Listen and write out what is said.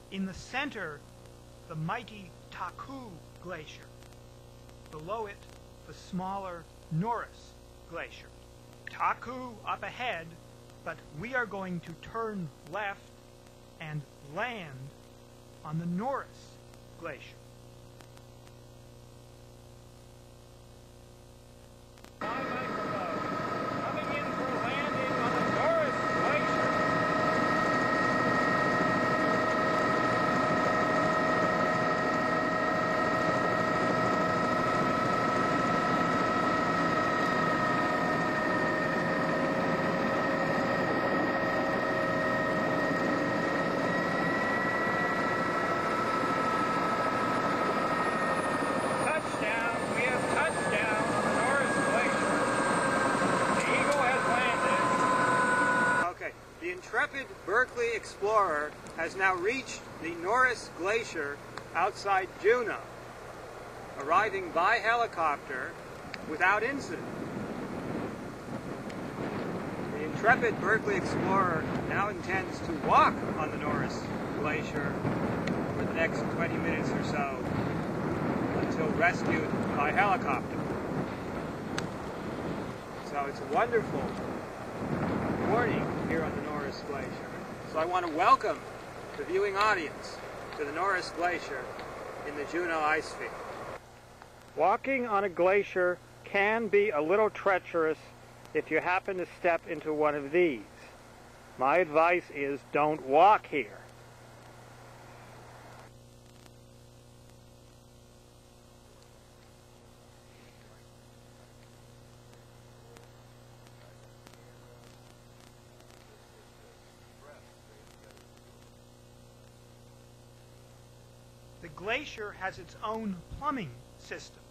In the center, the mighty Taku Glacier. Below it, the smaller Norris Glacier. Taku up ahead, but we are going to turn left and land on the Norris Glacier. Coming in for landing on the Norris Glacier. The Intrepid Berkeley Explorer has now reached the Norris Glacier outside Juneau, arriving by helicopter without incident. The Intrepid Berkeley Explorer now intends to walk on the Norris Glacier for the next 20 minutes or so until rescued by helicopter. So it's a wonderful morning here on the Norris Glacier. So I want to welcome the viewing audience to the Norris Glacier in the Juneau Icefield. Walking on a glacier can be a little treacherous if you happen to step into one of these. My advice is don't walk here. The glacier has its own plumbing system.